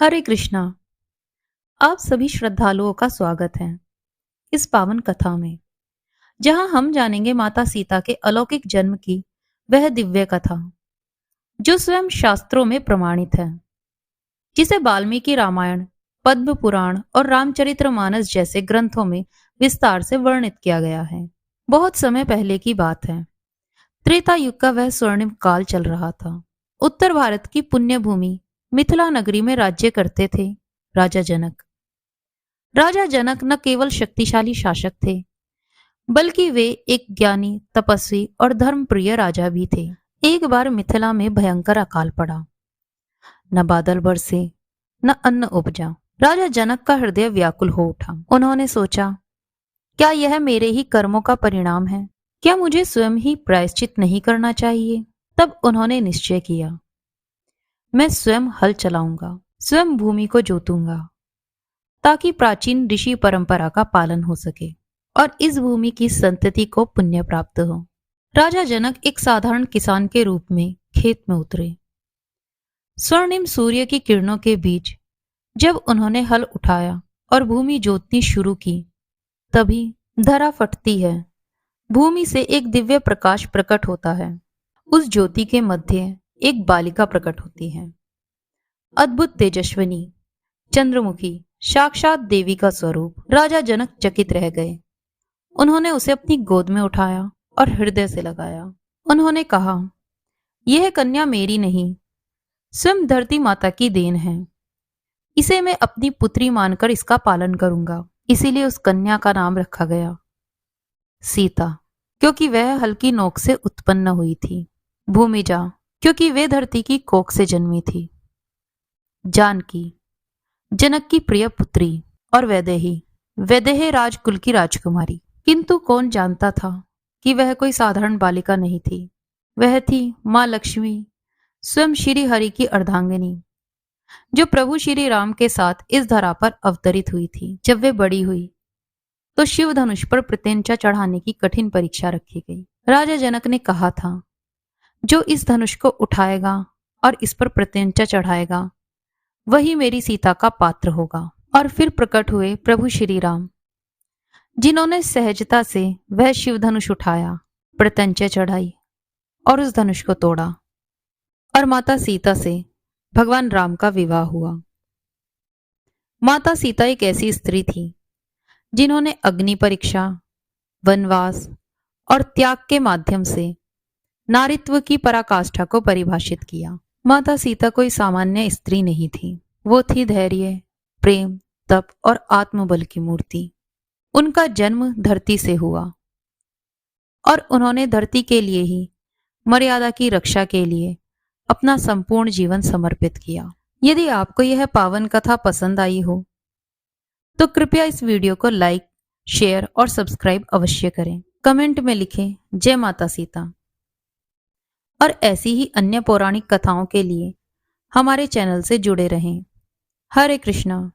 हरे कृष्णा। आप सभी श्रद्धालुओं का स्वागत है इस पावन कथा में, जहां हम जानेंगे माता सीता के अलौकिक जन्म की वह दिव्य कथा जो स्वयं शास्त्रों में प्रमाणित है, जिसे वाल्मीकि रामायण, पद्म पुराण और रामचरितमानस जैसे ग्रंथों में विस्तार से वर्णित किया गया है। बहुत समय पहले की बात है। त्रेता युग का वह स्वर्णिम काल चल रहा था। उत्तर भारत की पुण्य भूमि मिथिला नगरी में राज्य करते थे राजा जनक। राजा जनक न केवल शक्तिशाली शासक थे, बल्कि वे एक ज्ञानी, तपस्वी और धर्मप्रिय राजा भी थे। एक बार मिथिला में भयंकर अकाल पड़ा। न बादल बरसे, न अन्न उपजा। राजा जनक का हृदय व्याकुल हो उठा। उन्होंने सोचा, क्या यह मेरे ही कर्मों का परिणाम है? क्या मुझे स्वयं ही प्रायश्चित नहीं करना चाहिए? तब उन्होंने निश्चय किया, मैं स्वयं हल चलाऊंगा, स्वयं भूमि को जोतूंगा, ताकि प्राचीन ऋषि परंपरा का पालन हो सके और इस भूमि की संतति को पुण्य प्राप्त हो। राजा जनक एक साधारण किसान के रूप में खेत में उतरे। स्वर्णिम सूर्य की किरणों के बीच जब उन्होंने हल उठाया और भूमि जोतनी शुरू की, तभी धरा फटती है। भूमि से एक दिव्य प्रकाश प्रकट होता है। उस ज्योति के मध्य एक बालिका प्रकट होती है, अद्भुत तेजस्विनी, चंद्रमुखी, साक्षात देवी का स्वरूप। राजा जनक चकित रह गए। उन्होंने उसे अपनी गोद में उठाया और हृदय से लगाया। उन्होंने कहा, यह कन्या मेरी नहीं, स्वयं धरती माता की देन है। इसे मैं अपनी पुत्री मानकर इसका पालन करूंगा। इसीलिए उस कन्या का नाम रखा गया सीता, क्योंकि वह हल्की नोक से उत्पन्न हुई थी। भूमिजा, क्योंकि वे धरती की कोख से जन्मी थी। जानकी, जनक की प्रिय पुत्री। और वैदेही, वैदेही राजकुल की राजकुमारी। किंतु कौन जानता था कि वह कोई साधारण बालिका नहीं थी। वह थी मां लक्ष्मी, स्वयं श्री हरि की अर्धांगिनी, जो प्रभु श्री राम के साथ इस धरा पर अवतरित हुई थी। जब वे बड़ी हुई तो शिव धनुष पर प्रत्यंचा चढ़ाने की कठिन परीक्षा रखी गई। राजा जनक ने कहा था, जो इस धनुष को उठाएगा और इस पर प्रत्यंचा चढ़ाएगा, वही मेरी सीता का पात्र होगा। और फिर प्रकट हुए प्रभु श्री राम, जिन्होंने सहजता से वह शिव धनुष उठाया, प्रत्यंचा चढ़ाई और उस धनुष को तोड़ा, और माता सीता से भगवान राम का विवाह हुआ। माता सीता एक ऐसी स्त्री थी जिन्होंने अग्नि परीक्षा, वनवास और त्याग के माध्यम से नारीत्व की पराकाष्ठा को परिभाषित किया। माता सीता कोई सामान्य स्त्री नहीं थी। वो थी धैर्य, प्रेम, तप और आत्मबल की मूर्ति। उनका जन्म धरती से हुआ और उन्होंने धरती के लिए ही, मर्यादा की रक्षा के लिए अपना संपूर्ण जीवन समर्पित किया। यदि आपको यह पावन कथा पसंद आई हो तो कृपया इस वीडियो को लाइक, शेयर और सब्सक्राइब अवश्य करें। कमेंट में लिखें जय माता सीता। और ऐसी ही अन्य पौराणिक कथाओं के लिए हमारे चैनल से जुड़े रहें। हरे कृष्णा।